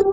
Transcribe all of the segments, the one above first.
So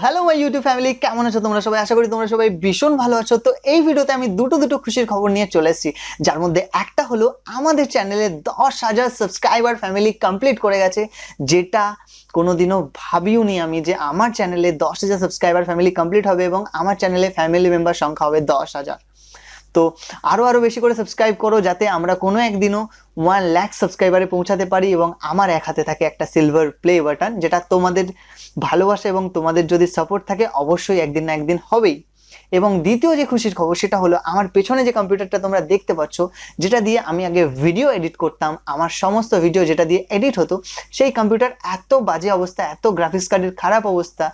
hello my YouTube family, কেমন আছো তোমরা সবাই? আশা করি তোমরা সবাই ভীষণ ভালো আছো। তো এই ভিডিওতে আমি দুটো খুশির খবর নিয়ে চলে এসেছি, যার মধ্যে একটা হলো আমাদের চ্যানেলে 10,000 সাবস্ক্রাইবার ফ্যামিলি কমপ্লিট করে গেছে, যেটা কোনোদিনও ভাবিওনি আমি যে আমার চ্যানেলে 10,000 সাবস্ক্রাইবার ফ্যামিলি কমপ্লিট হবে এবং আমার চ্যানেলে ফ্যামিলি মেম্বার সংখ্যা হবে 10,000। তো আরো বেশি করে সাবস্ক্রাইব করো, যাতে আমরা কোনো একদিনও 1 লাখ সাবস্ক্রাইবারে পৌঁছাতে পারি এবং আমার এক হাতে থাকে একটা সিলভার প্লে বাটন, যেটা তোমাদের ভালোবাসা এবং তোমাদের যদি সাপোর্ট থাকে অবশ্যই একদিন না একদিন হবেই। এবং দ্বিতীয় যে খুশির খবর সেটা হলো আমার পেছনে যে কম্পিউটারটা তোমরা দেখতে পাচ্ছ, যেটা দিয়ে আমি আগে ভিডিও এডিট করতাম, আমার সমস্ত ভিডিও যেটা দিয়ে এডিট হতো, সেই কম্পিউটার এত বাজে অবস্থা, এত গ্রাফিক্স কার্ডের খারাপ অবস্থা,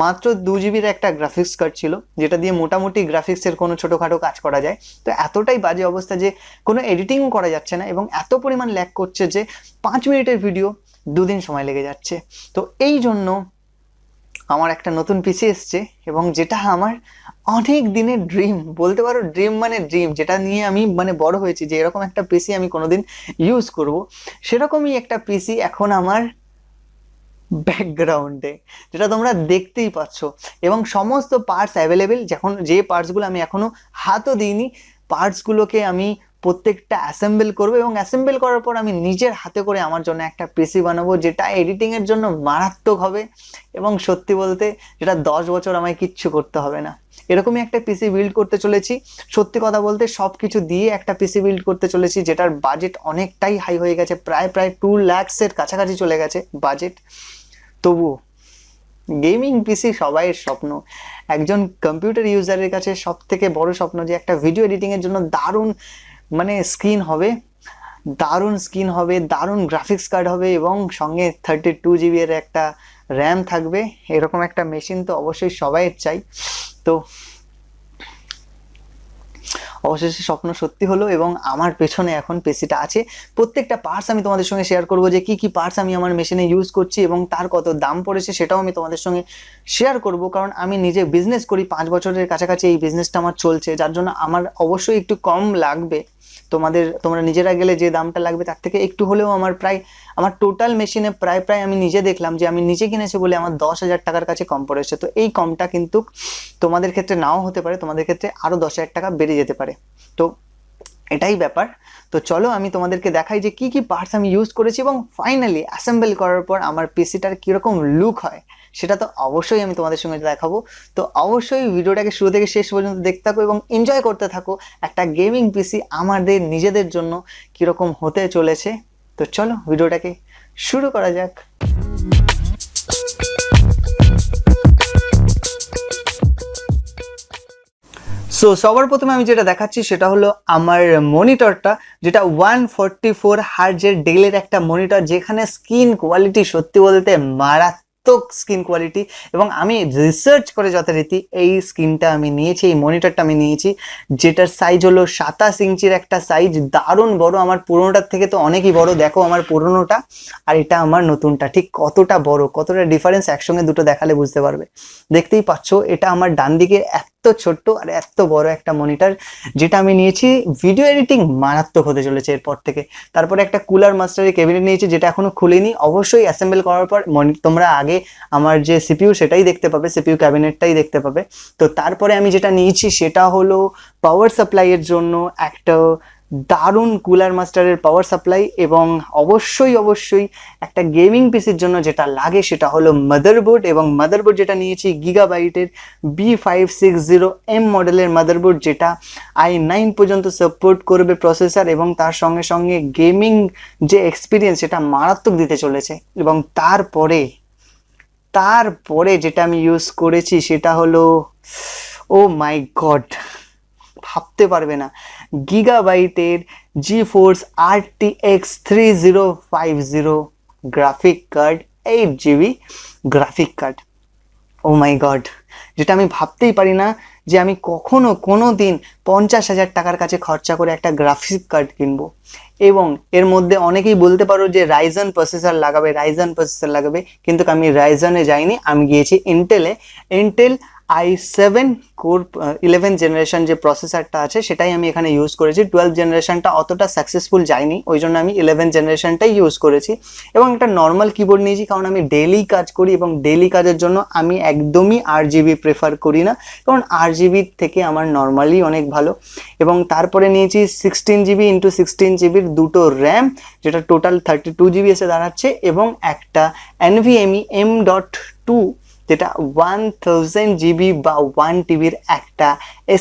মাত্র 2 জিবির একটা গ্রাফিক্স কার্ড ছিল, যেটা দিয়ে মোটামুটি গ্রাফিক্সের কোনো ছোটোখাটো কাজ করা যায়। তো এতটাই বাজে অবস্থা যে কোনো এডিটিংও করা যাচ্ছে না এবং এত পরিমাণ ল্যাগ করছে যে 5 মিনিটের ভিডিও 2 দিন সময় লেগে যাচ্ছে। তো এই জন্য আমার একটা নতুন পিসি এসছে এবং যেটা আমার অনেক দিনের ড্রিম, বলতে পারো ড্রিম মানে ড্রিম, যেটা নিয়ে আমি মানে বড় হয়েছি যে এরকম একটা পিসি আমি কোনোদিন ইউজ করব। সেরকমই একটা পিসি এখন আমার ব্যাকগ্রাউন্ডে, যেটা তোমরা দেখতেই পাচ্ছ, এবং সমস্ত পার্টস অ্যাভেলেবেল। যখন যে পার্টসগুলো আমি এখনো হাতও দিইনি, পার্টসগুলোকে আমি প্রত্যেকটা অ্যাসেম্বল করবো এবং অ্যাসেম্বল করার পর আমি নিজের হাতে করে আমার জন্য একটা পিসি বানাবো, যেটা এডিটিংয়ের জন্য মারাত্মক হবে এবং সত্যি বলতে যেটা 10 বছর আমায় কিচ্ছু করতে হবে না। এরকমই একটা পিসি বিল্ড করতে চলেছি। সত্যি কথা বলতে সব কিছু দিয়ে একটা পিসি বিল্ড করতে চলেছি, যেটার বাজেট অনেকটাই হাই হয়ে গেছে, প্রায় 2 লাখসের কাছাকাছি চলে গেছে বাজেট। তবুও গেমিং পিসি সবাইয়ের স্বপ্ন, একজন কম্পিউটার ইউজারের কাছে সব থেকে বড় স্বপ্ন যে একটা ভিডিও এডিটিংয়ের জন্য দারুণ মানে স্ক্রিন হবে, দারুণ গ্রাফিক্স কার্ড হবে এবং সঙ্গে 32 জিবি এর একটা র্যাম থাকবে। এরকম একটা মেশিন তো অবশ্যই সবাইয়ের চাই। তো অবশেষে স্বপ্ন সত্যি হলো এবং আমার পেছনে এখন পিসিটা আছে। প্রত্যেকটা পার্টস আমি তোমাদের সঙ্গে শেয়ার করবো, যে কি কি পার্টস আমি আমার মেশিনে ইউজ করছি এবং তার কত দাম পড়েছে সেটাও আমি তোমাদের সঙ্গে শেয়ার করব। কারণ আমি নিজে বিজনেস করি, 5 বছরের কাছাকাছি এই বিজনেসটা আমার চলছে, যার জন্য আমার অবশ্যই একটু কম লাগবে। তোমরা নিজেরা গেলে যে দামটা লাগবে তার থেকে একটু হলেও আমার টোটাল মেশিনে প্রায় আমি নিজে দেখলাম যে আমি নিজে কিনেছি বলে আমার 10,000 টাকার কাছে কম পড়েছে। তো এই কমটা কিন্তু তোমাদের ক্ষেত্রে নাও হতে পারে, তোমাদের ক্ষেত্রে আরো 10,000 টাকা বেড়ে যেতে পারে। তো এটাই ব্যাপার। তো চলো আমি তোমাদেরকে দেখাই যে কি কি পার্টস আমি ইউজ করেছি এবং ফাইনালি অ্যাসেম্বল করার পর আমার পিসিটার কিরকম লুক হয় সেটা তো অবশ্যই আমি তোমাদের সঙ্গে দেখাবো। তো অবশ্যই ভিডিওটাকে শুরু থেকে শেষ পর্যন্ত দেখতে থাকো এবং এনজয় করতে থাকো একটা গেমিং পিসি আমাদের নিজেদের জন্য কিরকম হতে চলেছে। তো চলো ভিডিওটাকে শুরু করা যাক। সো সবার প্রথমে আমি যেটা দেখাচ্ছি সেটা হলো আমার মনিটরটা, যেটা 144 হার্জের ডেলের একটা মনিটর, যেখানে স্ক্রিন কোয়ালিটি সত্যি বলতে মারাত্মক স্ক্রিন কোয়ালিটি। এবং আমি রিসার্চ করে যথারীতি এই স্ক্রিনটা আমি নিয়েছি, এই মনিটরটা আমি নিয়েছি, যেটার সাইজ হলো 27 ইঞ্চির একটা সাইজ, দারুণ বড়। আমার পুরোনোটার থেকে তো অনেকই বড়, দেখো আমার পুরোনোটা আর এটা আমার নতুনটা ঠিক কতটা বড়, কতটা ডিফারেন্স একসঙ্গে দুটো দেখালে বুঝতে পারবে। দেখতেই পাচ্ছ এটা আমার ডান দিকে এত ছোট্ট আর এত বড় একটা মনিটর, যেটা আমি নিয়েছি। ভিডিও এডিটিং মারাত্মক হতে চলেছে এরপর থেকে। তারপরে একটা কুলার মাস্টারের ক্যাবিনেট নিয়েছি, যেটা এখনো খুলিনি, অবশ্যই অ্যাসেম্বল করার পর তোমরা আগে আমার যে সিপিইউ সেটাই দেখতে পাবে, সিপিইউ ক্যাবিনেটটাই দেখতে পাবে। তো তারপরে আমি যেটা নিয়েছি সেটা হলো পাওয়ার সাপ্লাইয়ের জন্য একটা দারুণ কুলার মাস্টারের পাওয়ার সাপ্লাই, এবং অবশ্যই একটা গেমিং পিসির জন্য যেটা লাগে সেটা হলো মাদারবোর্ড। এবং মাদারবোর্ড যেটা নিয়েছি গিগাবাইটের B560M মডেলের মাদারবোর্ড, যেটা i9 পর্যন্ত সাপোর্ট করবে প্রসেসর, এবং তার সঙ্গে সঙ্গে গেমিং যে এক্সপিরিয়েন্স সেটা মারাত্মক দিতে চলেছে। এবং তারপরে যেটা আমি ইউজ করেছি সেটা হলো, ও মাই গড, ভাবতে পারবে না, গিগাবাইটের GeForce RTX 3050 graphic card, 8 GB graphic card. Oh my God, যেটা আমি ভাবতেই পারি না যে আমি কখনো কোনো দিন 50,000 টাকার কাছে খরচা করে একটা গ্রাফিক কার্ড কিনবো। এবং এর মধ্যে অনেকেই বলতে পারো যে রাইজন প্রসেসর লাগাবে, কিন্তু আমি রাইজনে যাইনি, আমি গিয়েছি ইন্টেল i7 কোর 11 জেনারেশন যে প্রসেসরটা আছে সেটাই আমি এখানে ইউজ করেছি। 12 জেনারেশনটা অতটা সাকসেসফুল যায়নি, ওই জন্য আমি 11 জেনারেশনটাই ইউজ করেছি। এবং একটা নর্মাল কিবোর্ড নিয়েছি কারণ আমি ডেইলি কাজ করি এবং ডেইলি কাজের জন্য আমি একদমই RGB প্রেফার করি না, কারণ RGB থেকে আমার নর্মালি অনেক ভালো। এবং তারপরে নিয়েছি 16GB × 16GB দুটো র্যাম, যেটা টোটাল 32GB এসে দাঁড়াচ্ছে, এবং একটা NVMe M.2 যেটা 1000GB বা 1TBর একটা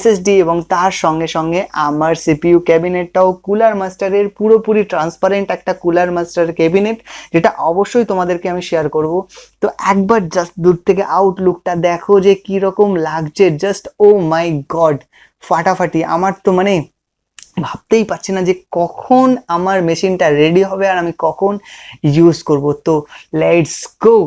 SSD, এবং তার সঙ্গে সঙ্গে আমার CPU ক্যাবিনেটটাও কুলার মাস্টারের পুরোপুরি ট্রান্সপারেন্ট একটা কুলার মাস্টার ক্যাবিনেট, যেটা অবশ্যই তোমাদেরকে আমি শেয়ার করব। তো একবার জাস্ট দূর থেকে আউটলুকটা দেখো যে কি রকম লাগছে, জাস্ট ও মাই গড, ফাটাফাটি। আমার তো মানে ভাবতেই পারছি না যে কখন আমার মেশিনটা রেডি হবে আর আমি কখন ইউজ করব। তো লেটস গো।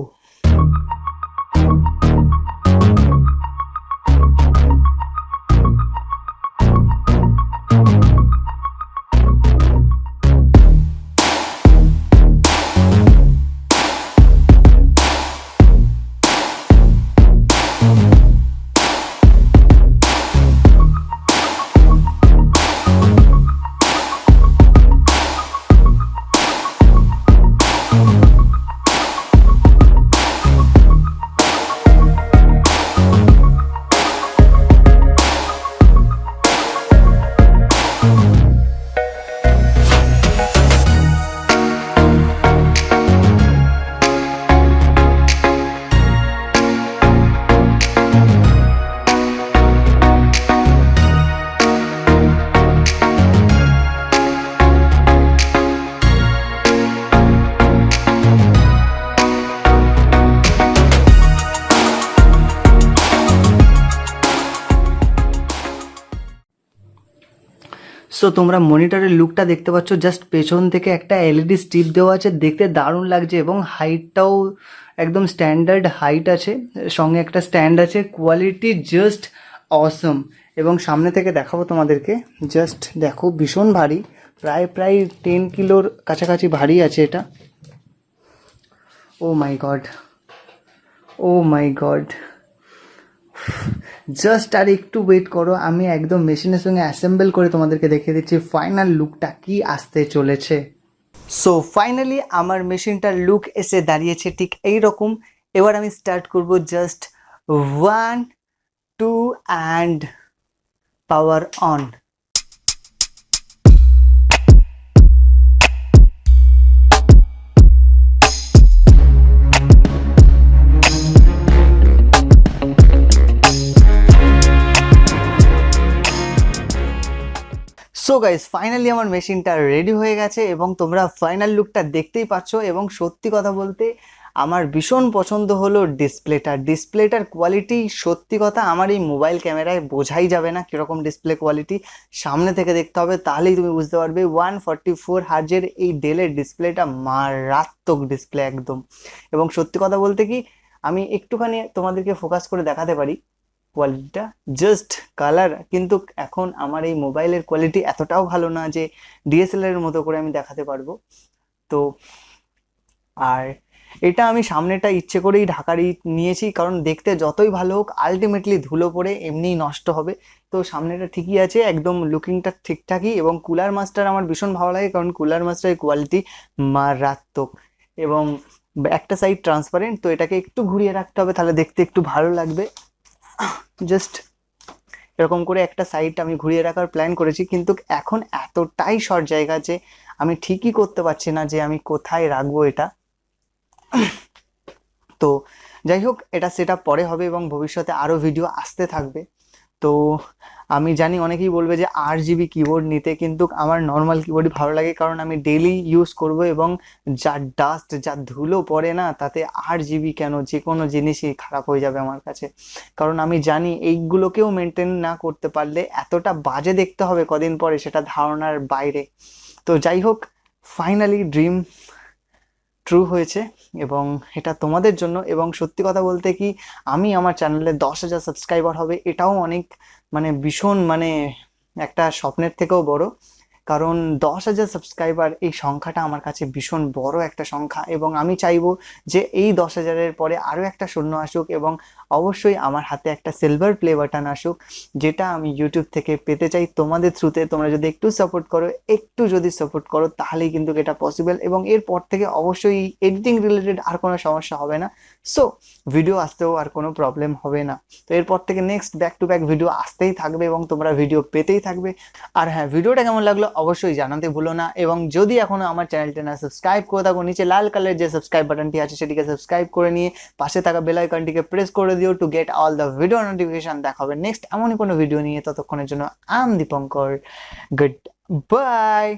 সো তোমরা মনিটরের লুকটা দেখতে পাচ্ছ, জাস্ট পেছন থেকে একটা এলইডি স্ট্রিপ দেওয়া আছে, দেখতে দারুণ লাগছে, এবং হাইটটাও একদম স্ট্যান্ডার্ড হাইট আছে, সঙ্গে একটা স্ট্যান্ড আছে, কোয়ালিটি জাস্ট অসম। এবং সামনে থেকে দেখাবো তোমাদেরকে, জাস্ট দেখো ভীষণ ভারী, প্রায় 10 কিলোর কাছাকাছি ভারী আছে এটা। ও my god, O my god, just আর একটু ওয়েট করো, আমি একদম মেশিনের সঙ্গে অ্যাসেম্বল করে তোমাদেরকে দেখিয়ে দিচ্ছি ফাইনাল লুকটা কি আসতে চলেছে। সো ফাইনালি আমার মেশিনটার লুক এসে দাঁড়িয়েছে ঠিক এই রকম। এবার আমি স্টার্ট করব, just 1 2 and power on. So guys, finally আমার মেশিনটা রেডি হয়ে গেছে এবং তোমরা ফাইনাল লুকটা দেখতেই পাচ্ছ। এবং সত্যি কথা বলতে আমার ভীষণ পছন্দ হলো ডিসপ্লেটার কোয়ালিটি। সত্যি কথা আমার এই মোবাইল ক্যামেরায় বোঝাই যাবে না কীরকম ডিসপ্লে কোয়ালিটি, সামনে থেকে দেখতে হবে তাহলেই তুমি বুঝতে পারবে। 144 হার্জের এই ডেলের ডিসপ্লেটা মারাত্মক ডিসপ্লে একদম। এবং সত্যি কথা বলতে কি, আমি একটুখানি তোমাদেরকে ফোকাস করে দেখাতে পারি কোয়ালিটিটা, জাস্ট কালার। কিন্তু এখন আমার এই মোবাইলের কোয়ালিটি এতটাও ভালো না যে ডিএসএলআর এর মতো করে আমি দেখাতে পারবো। তো আর এটা আমি সামনেটা ইচ্ছে করেই ঢাকারই নিয়েছি, কারণ দেখতে যতই ভালো হোক আলটিমেটলি ধুলো পড়ে এমনিই নষ্ট হবে। তো সামনেটা ঠিকই আছে, একদম লুকিংটা ঠিকঠাকই। এবং কুলার মাস্টার আমার ভীষণ ভালো লাগে, কারণ কুলার মাস্টারের কোয়ালিটি মারাত্মক। এবং একটা সাইড ট্রান্সপারেন্ট, তো এটাকে একটু ঘুরিয়ে রাখতে হবে, তাহলে দেখতে একটু ভালো লাগবে। জাস্ট এরকম করে একটা সাইড আমি ঘুরিয়ে রাখার প্ল্যান করেছি, কিন্তু এখন এতটাই শর্ট জায়গা যে আমি ঠিকই করতে পারছি না যে আমি কোথায় রাখবো এটা। তো যাই হোক, এটা সেটা পরে হবে এবং ভবিষ্যতে আরও ভিডিও আসতে থাকবে। তো আমি জানি অনেকেই বলবে যে RGB কিবোর্ড নিতে, কিন্তু আমার নর্মাল কিবোর্ডই ভালো লাগে, কারণ আমি ডেইলি ইউজ করব এবং যা ডাস্ট যা ধুলো পড়ে না, তাতে RGB কেন, যে কোনো জিনিসই খারাপ হয়ে যাবে আমার কাছে। কারণ আমি জানি এইগুলোকেও মেনটেন না করতে পারলে এতটা বাজে দেখতে হবে কদিন পরে, সেটা ধারণার বাইরে। তো যাই হোক, ফাইনালি ড্রিম ট্রু হয়েছে এবং এটা তোমাদের জন্য। এবং সত্যি কথা বলতে কি, আমি আমার চ্যানেলে 10,000 সাবস্ক্রাইবার হবে, এটাও অনেক, মানে ভীষণ, মানে একটা স্বপ্নের থেকেও বড়। কারণ 10,000 সাবস্ক্রাইবার এই সংখ্যাটা আমার কাছে ভীষণ বড় একটা সংখ্যা, এবং আমি চাইবো যে এই 10,000-এর পরে আরও একটা শূন্য আসুক, এবং অবশ্যই আমার হাতে একটা সিলভার প্লে বাটন আসুক, যেটা আমি ইউটিউব থেকে পেতে চাই তোমাদের থ্রুতে। তোমরা যদি একটু সাপোর্ট করো, তাহলেই কিন্তু এটা পসিবল, এবং এরপর থেকে অবশ্যই এডিটিং রিলেটেড আর কোনো সমস্যা হবে না। সো ভিডিও আসতেও আর কোনো প্রবলেম হবে না। তো এরপর থেকে next back to back video আসতেই থাকবে, এবং তোমরা ভিডিও পেতেই থাকবে। আর হ্যাঁ, ভিডিওটা কেমন লাগলো অবশ্যই জানাতে ভুলো না, এবং যদি এখনো আমার চ্যানেলটা না সাবস্ক্রাইব করে থাকো, নিচে লাল কালারের যে সাবস্ক্রাইব বাটনটি আছে সেটিকে সাবস্ক্রাইব করে নিয়ে পাশে থাকা বেল আইকনটিকে প্রেস করে দিও to get all the video notification. দেখা হবে নেক্সট এমনই কোনো ভিডিও নিয়ে। ততক্ষণের জন্য I am Dipankar. Good bye.